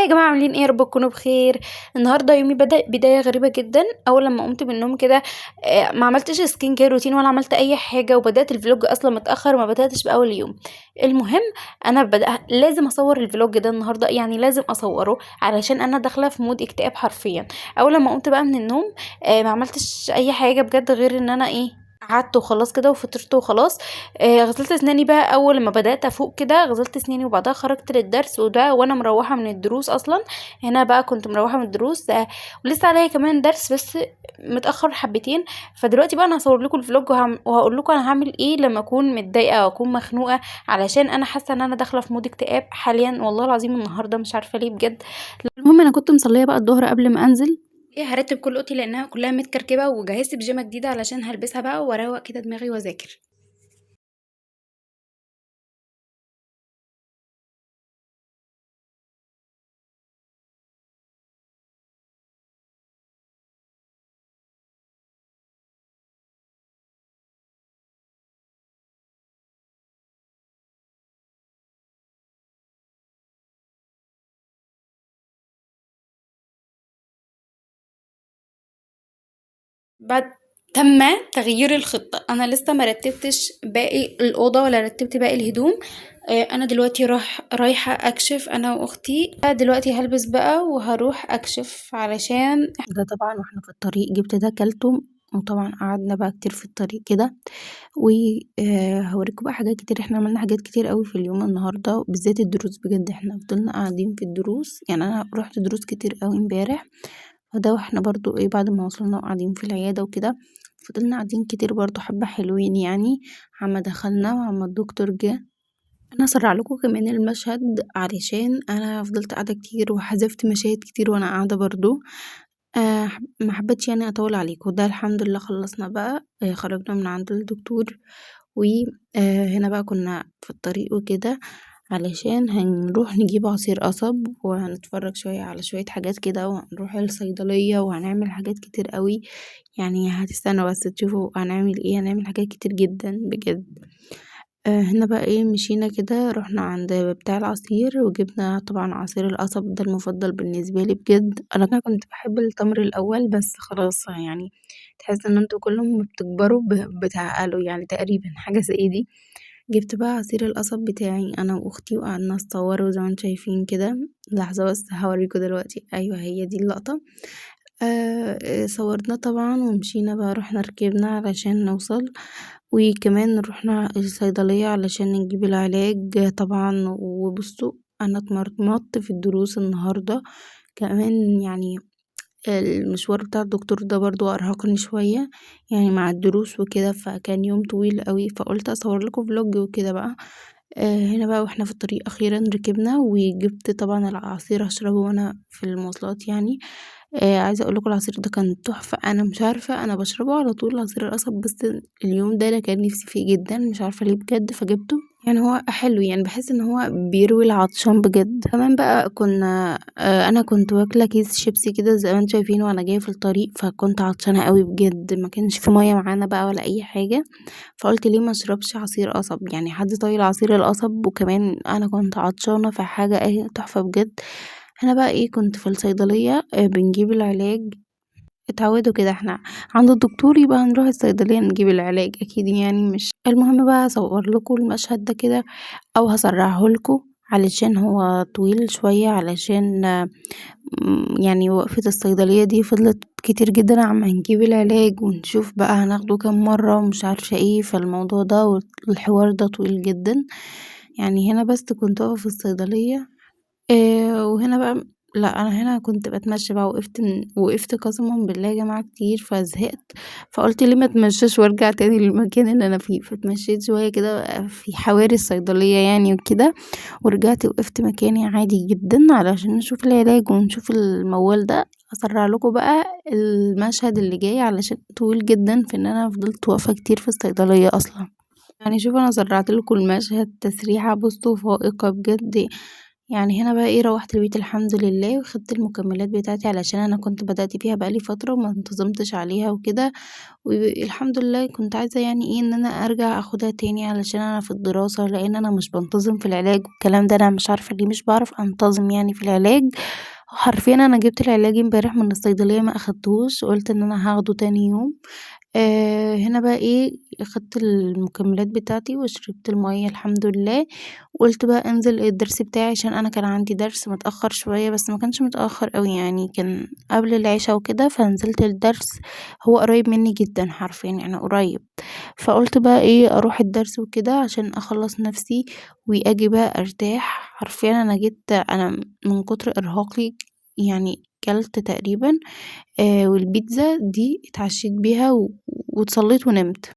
يا جماعة عاملين إيه؟ يا رب تكونوا بخير. النهارده يومي بدأ بداية غريبة جدًا، أول لمّا قُمت من النوم كده ما عملتش skincare routine ولا عملت أي حاجة، وبدأت الvlog أصلًا متأخر، ما بدأتش بأول يوم. المهم أنا لازم أصوّر الvlog ده النهارده، يعني لازم أصوّره علشان أنا داخلة في mood اكتئاب حرفيًا. أول لمّا قُمت بقى من النوم ما عملتش أي حاجة بجد غير إن أنا قعدت وخلاص كده وفطرت وخلاص. غسلت أسناني بقى أول لمّا بدأت أفوق كده، غسلت أسناني وبعدها خرجت للدرس وده وأنا مروّحة من الدروس أصلًا. هنا بقى كنت مروّحة من الدروس ولسه عليّا كمان درس بس متأخّر حبّتين. فدلوقتي بقى أنا هاصوّر لكم الvlog وهاقول لكم أنا هاعمل إيه لمّا أكون متضايقة أو أكون مخنوقة، علشان أنا حاسة إن أنا داخلة في mood اكتئاب حاليًا والله العظيم النهارده مش عارفة ليه بجد. المهم أنا كنت مصلية بقى الضهر قبل ما أنزل، هارتّب كل أوضتي لإنها كلّها متكركبة وجهّزت بيجامة جديدة علشان هالبسها بقى وأروّق كده دماغي وأذاكر. بعد تم تغيير الخطة، أنا لسه ما رتّبتش باقي الأوضة ولا رتّبت باقي الهدوم. أنا دلوقتي رايحة أكشف أنا وأختي، دلوقتي هالبس بقى وهاروح أكشف علشان ده طبعًا وإحنا في الطريق جِبت ده كلته، وطبعًا قعدنا بقى كتير في الطريق كده، و هاوريكم بقى حاجات كتير، إحنا عملنا حاجات كتير أوي في اليوم النهارده، بالذات الدروس بجد إحنا فضلنا قاعدين في الدروس، يعني أنا رُحت دروس كتير أوي امبارح. فده وإحنا برضه بعد ما وصلنا وقاعدين في العيادة وكده، فضلنا قاعدين كتير برضه حبة حلوين يعني، عما دخلنا وعما الدكتور جه. أنا هاسرّع لكم كمان المشهد علشان أنا فضلت قاعدة كتير وحذفت مشاهد كتير وأنا قاعدة برضه. ما حبيتش يعني أطوّل عليكم، ده الحمد لله خلّصنا بقى، خرجنا من عند الدكتور و هنا بقى كنا في الطريق وكده، علشان هنروح نجيب عصير قصب وهنتفرج شوية على شوية حاجات كده وهنروح الصيدلية وهنعمل حاجات كتير أوي، يعني هتستنوا بس تشوفوا هنعمل ايه، هنعمل حاجات كتير جدًا بجد. هنا بقى مشينا كده رُحنا عند بتاع العصير وجبنا طبعًا عصير القصب ده المفضل بالنسبة لي بجد، أنا كنت باحب التمر الأول بس خلاص يعني تحسّوا إن أنتم كل ما بتكبروا بتعقلوا يعني تقريبًا حاجة زي دي. جبت بقى عصير القصب بتاعي أنا وأختي وقعدنا نصوّره زي ما انتم شايفين كده، لحظة بس هاوريكم دلوقتي، أيوه هي دي اللقطة. صورناه طبعًا ومشينا بقى رُحنا ركبنا علشان نوصل، وكمان رُحنا الصيدلية علشان نجيب العلاج طبعًا، وبُصّوا أنا اتمرمطت في الدروس النهارده، كمان يعني المشوار بتاع الدكتور ده برضه أرهقني شوية، يعني مع الدروس وكده فكان يوم طويل أوي، فقُلت أصور لكم vlog وكده بقى. هنا بقى وإحنا في الطريق أخيرًا ركبنا وجبت طبعًا العصير هاشربه وأنا في المواصلات يعني. عايزة أقول لكم العصير ده كان تحفة، أنا مش عارفة أنا باشربه على طول عصير القصب بس اليوم ده أنا كان نفسي فيه جدًا مش عارفة ليه بجد فجبته، يعني هو حلو يعني باحس إن هو بيروي العطشان بجد. كمان بقى كنا أنا كنت واكلة كيس شيبسي كده زي ما أنتم شايفين وأنا جاية في الطريق، فكنت عطشانة أوي بجد ما كانش في مَيّة معانا بقى ولا أي حاجة، فقُلت ليه ما اشربش عصير قصب، يعني حد طايل عصير القصب وكمان أنا كنت عطشانة فحاجة تحفة بجد. هنا بقى كنت في الصيدلية بنجيب العلاج، اتعودوا كده إحنا عند الدكتور يبقى هنروح الصيدلية نجيب العلاج أكيد يعني مش المهم بقى هاصور لكم المشهد ده كده أو هاسرّعه لكم علشان هو طويل شوية علشان يعني وقفة الصيدلية دي فضلت كتير جدًا عما نجيب العلاج ونشوف بقى هناخده كام مرّة ومش عارفة فالموضوع ده والحوار ده طويل جدًا، يعني هنا بس كنت واقفة في الصيدلية. وهنا بقى لأ، أنا هنا كنت باتمشى بقى وقفت قسمًا بالله يا جماعة كتير فزهقت، فقُلت ليه ما اتمشاش وارجع تاني للمكان اللي أنا فيه، فاتمشيت شوية كده في حواري الصيدلية يعني وكده، ورجعت وقفت مكاني عادي جدًا علشان نشوف العلاج ونشوف الموال ده، هاسرّع لكم بقى المشهد اللي جاي علشان طويل جدًا في إن أنا فضلت واقفة كتير في الصيدلية أصلًا. يعني شوفوا أنا سرّعت لكم المشهد تسريعة بُصّوا فائقة بجد. يعني هنا بقى روّحت البيت الحمد لله وخدت المكملات بتاعتي علشان أنا كنت بدأت فيها بقى لي فترة وما انتظمتش عليها وكده، والحمد لله كنت عايزة يعني إن أنا أرجع آخدها تاني علشان أنا في الدراسة، لإن أنا مش بانتظم في العلاج والكلام ده، أنا مش عارفة ليه مش باعرف أنتظم يعني في العلاج، حرفيًا أنا جبت العلاج امبارح من الصيدلية ما أخدتهوش، قُلت إن أنا هاخده تاني يوم، هنا بقى أخدت المكملات بتاعتي وشربت المَيّة الحمد لله، وقُلت بقى أنزل الدرس بتاعي عشان أنا كان عندي درس متأخر شوية بس ما كانش متأخر أوي يعني كان قبل العشا وكده، فنزلت الدرس هو قريب مني جدًا حرفيًا يعني قريب، فقُلت بقى أروح الدرس وكده عشان أخلّص نفسي وآجي بقى أرتاح، حرفيًا أنا جيت أنا من كتر إرهاقي يعني كلت تقريبًا والبيتزا دي اتعشيت بيها واتصلّيت ونمت.